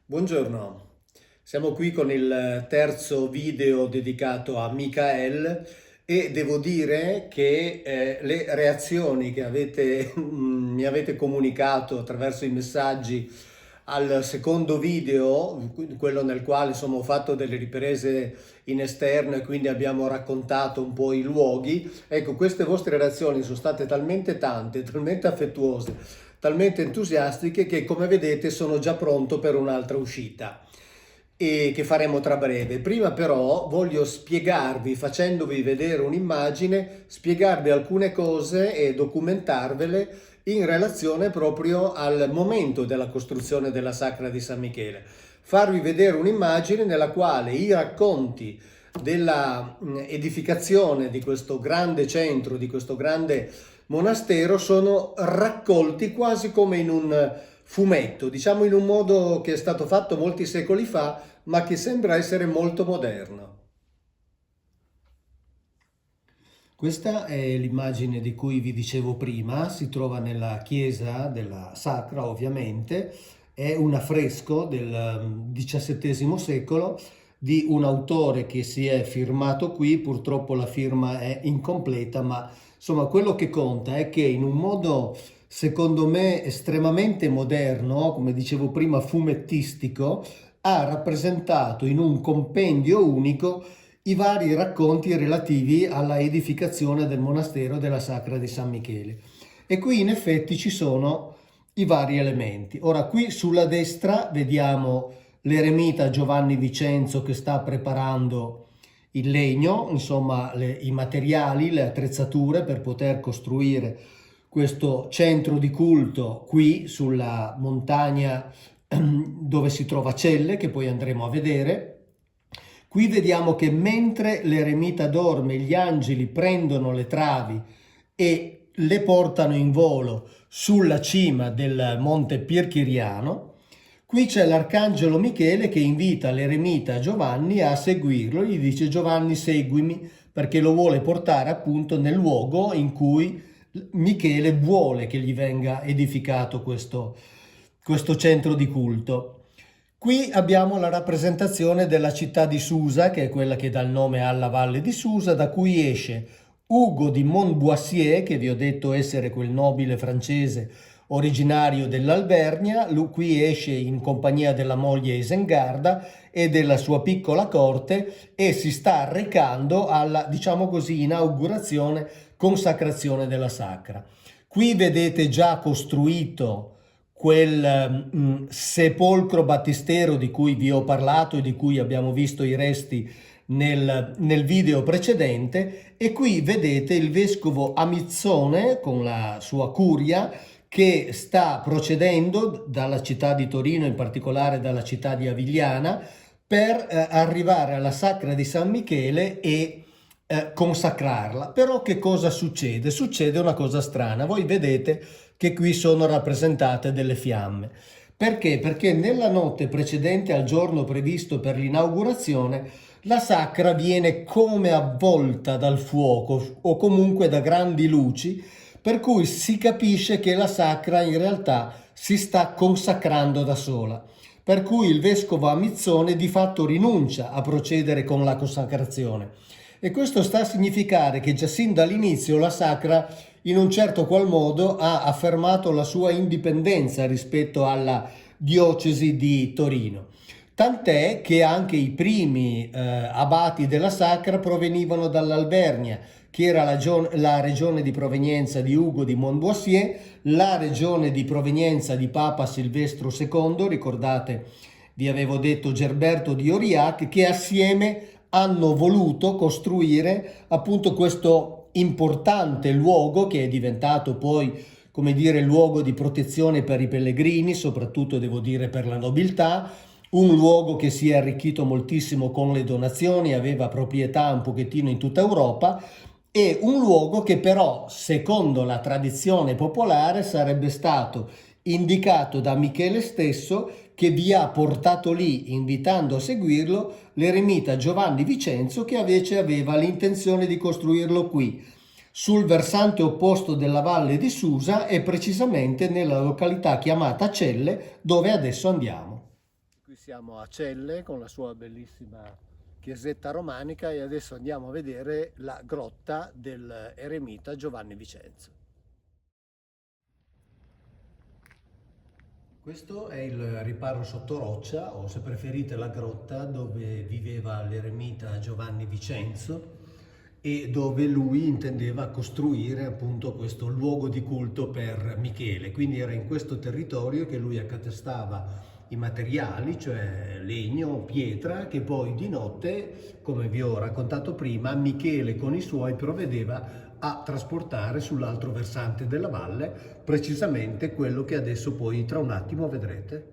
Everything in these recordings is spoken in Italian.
Buongiorno, siamo qui con il terzo video dedicato a Michael e devo dire che le reazioni che mi avete comunicato attraverso i messaggi al secondo video, quello nel quale insomma ho fatto delle riprese in esterno e quindi abbiamo raccontato un po' i luoghi, ecco, queste vostre reazioni sono state talmente tante, talmente affettuose, talmente entusiastiche che come vedete sono già pronto per un'altra uscita e che faremo tra breve. Prima però voglio spiegarvi, facendovi vedere un'immagine, spiegarvi alcune cose e documentarvele in relazione proprio al momento della costruzione della Sacra di San Michele. Farvi vedere un'immagine nella quale i racconti della edificazione di questo grande centro, di questo grande monastero sono raccolti quasi come in un fumetto, diciamo in un modo che è stato fatto molti secoli fa, ma che sembra essere molto moderno. Questa è l'immagine di cui vi dicevo prima, si trova nella chiesa della Sacra ovviamente, è un affresco del XVII secolo di un autore che si è firmato qui, purtroppo la firma è incompleta, ma insomma quello che conta è che in un modo secondo me estremamente moderno, come dicevo prima fumettistico, ha rappresentato in un compendio unico i vari racconti relativi alla edificazione del monastero della Sacra di San Michele. E qui in effetti ci sono i vari elementi. Ora qui sulla destra vediamo l'eremita Giovanni Vicenzo che sta preparando il legno, insomma i materiali, le attrezzature per poter costruire questo centro di culto qui sulla montagna dove si trova Celle, che poi andremo a vedere. Qui vediamo che mentre l'eremita dorme, gli angeli prendono le travi e le portano in volo sulla cima del monte Pirchiriano. Qui c'è l'arcangelo Michele che invita l'eremita Giovanni a seguirlo, gli dice: Giovanni, seguimi, perché lo vuole portare appunto nel luogo in cui Michele vuole che gli venga edificato questo centro di culto. Qui abbiamo la rappresentazione della città di Susa, che è quella che dà il nome alla valle di Susa, da cui esce Ugo di Montboissier, che vi ho detto essere quel nobile francese originario dell'Alvernia. Lui qui esce in compagnia della moglie Isengarda e della sua piccola corte e si sta recando alla, diciamo così, inaugurazione, consacrazione della Sacra. Qui vedete già costruito quel sepolcro battistero di cui vi ho parlato e di cui abbiamo visto i resti nel video precedente, e qui vedete il vescovo Amizzone con la sua curia che sta procedendo dalla città di Torino, in particolare dalla città di Avigliana, per arrivare alla Sacra di San Michele e consacrarla. Però che cosa succede? Succede una cosa strana. Voi vedete che qui sono rappresentate delle fiamme. Perché? Perché nella notte precedente al giorno previsto per l'inaugurazione la sacra viene come avvolta dal fuoco o comunque da grandi luci, per cui si capisce che la sacra in realtà si sta consacrando da sola. Per cui il vescovo Amizzone di fatto rinuncia a procedere con la consacrazione. E questo sta a significare che già sin dall'inizio la sacra in un certo qual modo ha affermato la sua indipendenza rispetto alla diocesi di Torino. Tant'è che anche i primi abati della Sacra provenivano dall'Alvernia, che era la regione di provenienza di Ugo di Montboissier, la regione di provenienza di Papa Silvestro II, ricordate, vi avevo detto Gerberto di Aurillac, che assieme hanno voluto costruire appunto questo importante luogo che è diventato poi, come dire, luogo di protezione per i pellegrini, soprattutto devo dire per la nobiltà, un luogo che si è arricchito moltissimo con le donazioni, aveva proprietà un pochettino in tutta Europa, e un luogo che però, secondo la tradizione popolare, sarebbe stato indicato da Michele stesso, che vi ha portato lì invitando a seguirlo l'eremita Giovanni Vicenzo, che invece aveva l'intenzione di costruirlo qui, sul versante opposto della valle di Susa e precisamente nella località chiamata Celle, dove adesso andiamo. Qui siamo a Celle con la sua bellissima chiesetta romanica e adesso andiamo a vedere la grotta dell'eremita Giovanni Vicenzo. Questo è il riparo sotto roccia, o se preferite la grotta, dove viveva l'eremita Giovanni Vicenzo e dove lui intendeva costruire appunto questo luogo di culto per Michele. Quindi era in questo territorio che lui accatastava i materiali, cioè legno, pietra, che poi di notte, come vi ho raccontato prima, Michele con i suoi provvedeva a trasportare sull'altro versante della valle, precisamente quello che adesso poi tra un attimo vedrete.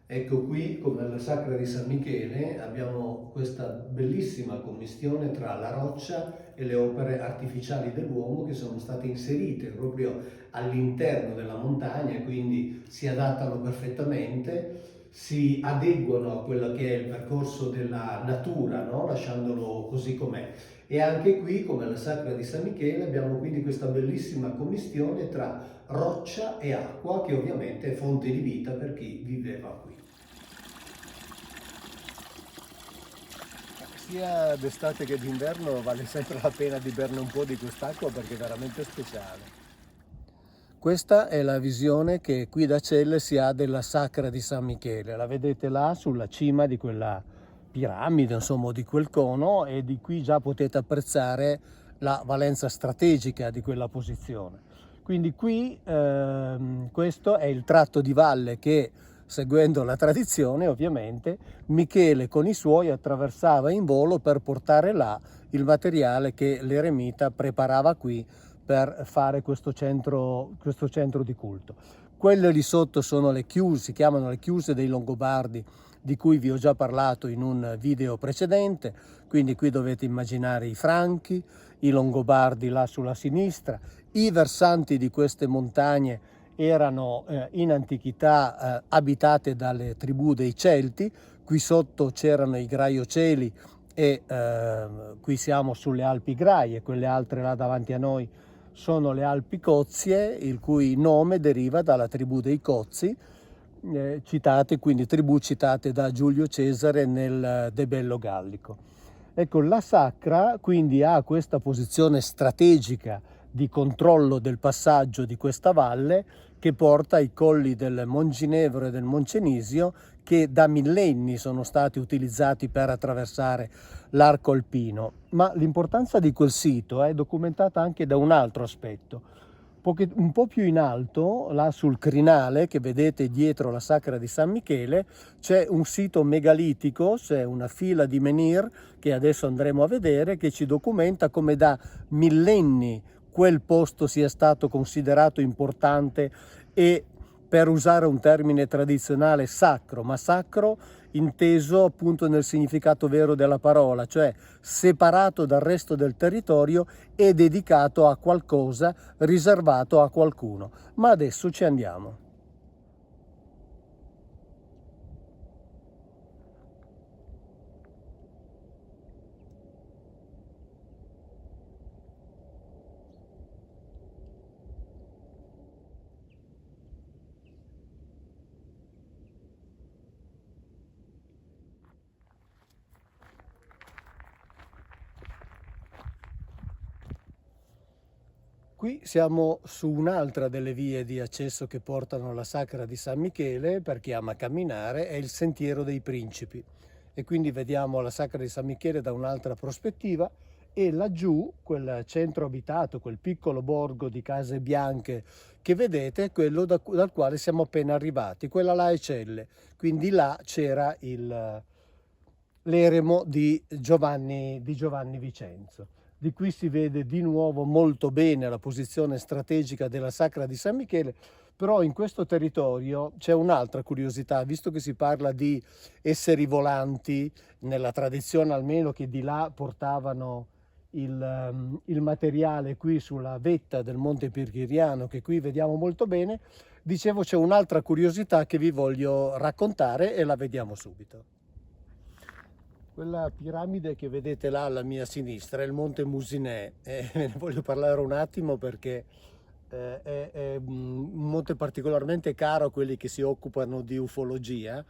Ecco qui, come alla Sacra di San Michele, abbiamo questa bellissima commistione tra la roccia e le opere artificiali dell'uomo che sono state inserite proprio all'interno della montagna, quindi si adattano perfettamente, si adeguano a quello che è il percorso della natura, no? Lasciandolo così com'è. E anche qui, come alla Sacra di San Michele, abbiamo quindi questa bellissima commistione tra roccia e acqua, che ovviamente è fonte di vita per chi viveva qui. Sia d'estate che d'inverno vale sempre la pena di berne un po' di quest'acqua perché è veramente speciale. Questa è la visione che qui da Celle si ha della Sacra di San Michele. La vedete là sulla cima di quella piramide, insomma, di quel cono, e di qui già potete apprezzare la valenza strategica di quella posizione. Quindi qui questo è il tratto di valle che, seguendo la tradizione ovviamente, Michele con i suoi attraversava in volo per portare là il materiale che l'eremita preparava qui per fare questo centro di culto. Quelle lì sotto sono le chiuse, si chiamano le chiuse dei Longobardi, di cui vi ho già parlato in un video precedente, quindi qui dovete immaginare i Franchi, i Longobardi là sulla sinistra. I versanti di queste montagne erano in antichità abitate dalle tribù dei Celti, qui sotto c'erano i Graioceli e qui siamo sulle Alpi Graie, quelle altre là davanti a noi sono le Alpi Cozie, il cui nome deriva dalla tribù dei Cozi, citate, quindi tribù citate da Giulio Cesare nel De Bello Gallico. Ecco, la Sacra quindi ha questa posizione strategica di controllo del passaggio di questa valle che porta ai colli del Monginevro e del Moncenisio, che da millenni sono stati utilizzati per attraversare l'arco alpino. Ma l'importanza di quel sito è documentata anche da un altro aspetto. Un po' più in alto, là sul crinale che vedete dietro la Sacra di San Michele, c'è un sito megalitico, c'è una fila di menhir che adesso andremo a vedere, che ci documenta come da millenni quel posto sia stato considerato importante e, per usare un termine tradizionale, sacro, ma sacro inteso appunto nel significato vero della parola, cioè separato dal resto del territorio e dedicato a qualcosa, riservato a qualcuno. Ma adesso ci andiamo. Qui siamo su un'altra delle vie di accesso che portano alla Sacra di San Michele, per chi ama camminare, è il Sentiero dei Principi. E quindi vediamo la Sacra di San Michele da un'altra prospettiva, e laggiù quel centro abitato, quel piccolo borgo di case bianche che vedete, è quello dal quale siamo appena arrivati. Quella là è Celle, quindi là c'era l'eremo di Giovanni Vicenzo. Di qui si vede di nuovo molto bene la posizione strategica della Sacra di San Michele, però in questo territorio c'è un'altra curiosità, visto che si parla di esseri volanti, nella tradizione almeno, che di là portavano il materiale qui sulla vetta del Monte Pirghiriano, che qui vediamo molto bene. Dicevo, c'è un'altra curiosità che vi voglio raccontare e la vediamo subito. Quella piramide che vedete là alla mia sinistra è il Monte Musinè, e ve ne voglio parlare un attimo perché è un monte particolarmente caro a quelli che si occupano di ufologia,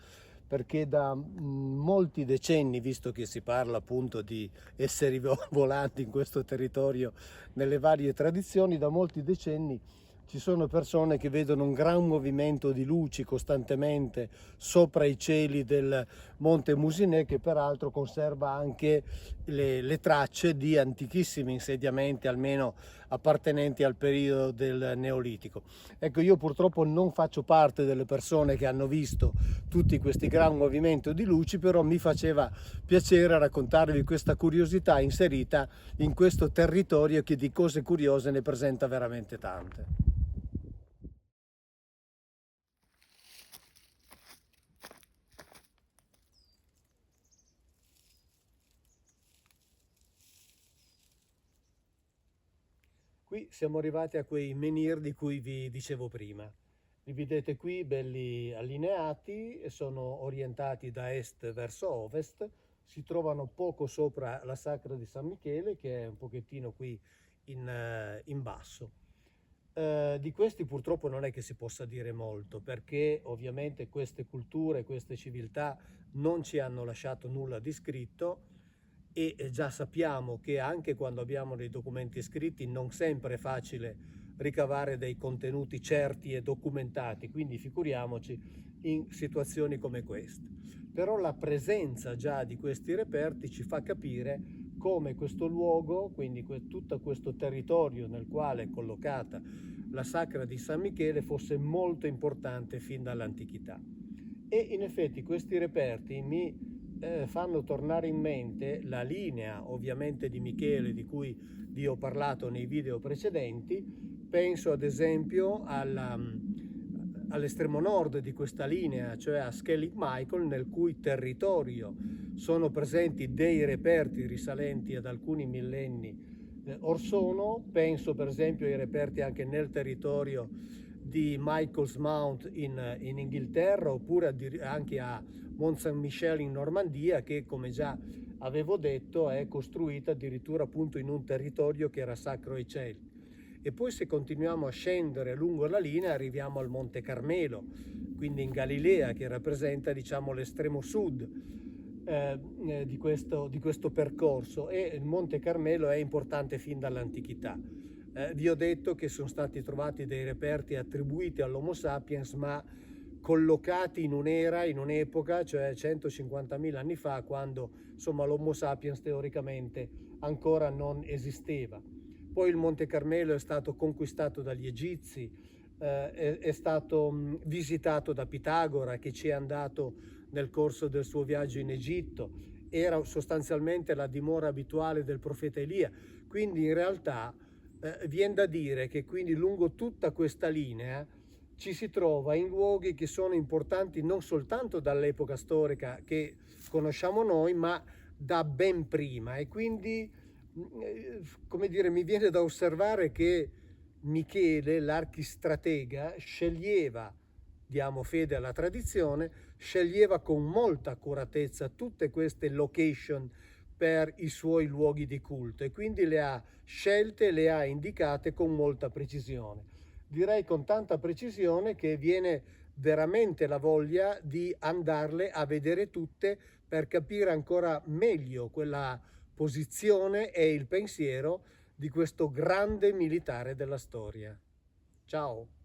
perché da molti decenni, visto che si parla appunto di esseri volanti in questo territorio nelle varie tradizioni, da molti decenni ci sono persone che vedono un gran movimento di luci costantemente sopra i cieli del Monte Musinè, che peraltro conserva anche le tracce di antichissimi insediamenti, almeno appartenenti al periodo del Neolitico. Ecco, io purtroppo non faccio parte delle persone che hanno visto tutti questi gran movimenti di luci, però mi faceva piacere raccontarvi questa curiosità inserita in questo territorio che di cose curiose ne presenta veramente tante. Qui siamo arrivati a quei menhir di cui vi dicevo prima. Li vedete qui belli allineati e sono orientati da est verso ovest. Si trovano poco sopra la sacra di San Michele, che è un pochettino qui in basso. Di questi purtroppo non è che si possa dire molto, perché ovviamente queste culture, queste civiltà non ci hanno lasciato nulla di scritto, e già sappiamo che anche quando abbiamo dei documenti scritti non sempre è facile ricavare dei contenuti certi e documentati, quindi figuriamoci in situazioni come queste. Però la presenza già di questi reperti ci fa capire come questo luogo, quindi tutto questo territorio nel quale è collocata la sacra di San Michele, fosse molto importante fin dall'antichità. E in effetti questi reperti mi fanno tornare in mente la linea ovviamente di Michele di cui vi ho parlato nei video precedenti. Penso ad esempio all'estremo nord di questa linea, cioè a Skellig Michael, nel cui territorio sono presenti dei reperti risalenti ad alcuni millenni or sono. Penso per esempio ai reperti anche nel territorio di Michael's Mount in Inghilterra, oppure anche a Mont Saint-Michel in Normandia, che come già avevo detto è costruita addirittura appunto in un territorio che era sacro ai Celti. E poi se continuiamo a scendere lungo la linea arriviamo al Monte Carmelo, quindi in Galilea, che rappresenta diciamo l'estremo sud di questo percorso, e il Monte Carmelo è importante fin dall'antichità. Vi ho detto che sono stati trovati dei reperti attribuiti all'Homo sapiens, ma collocati in un'era, in un'epoca, cioè 150.000 anni fa, quando insomma l'Homo sapiens teoricamente ancora non esisteva. Poi il Monte Carmelo è stato conquistato dagli Egizi, è stato visitato da Pitagora, che ci è andato nel corso del suo viaggio in Egitto, era sostanzialmente la dimora abituale del profeta Elia, quindi in realtà viene da dire che quindi lungo tutta questa linea ci si trova in luoghi che sono importanti non soltanto dall'epoca storica che conosciamo noi, ma da ben prima. E quindi, come dire, mi viene da osservare che Michele, l'archistratega, sceglieva, diamo fede alla tradizione, sceglieva con molta accuratezza tutte queste location per i suoi luoghi di culto, e quindi le ha scelte, le ha indicate con molta precisione. Direi con tanta precisione che viene veramente la voglia di andarle a vedere tutte per capire ancora meglio quella posizione e il pensiero di questo grande militare della storia. Ciao!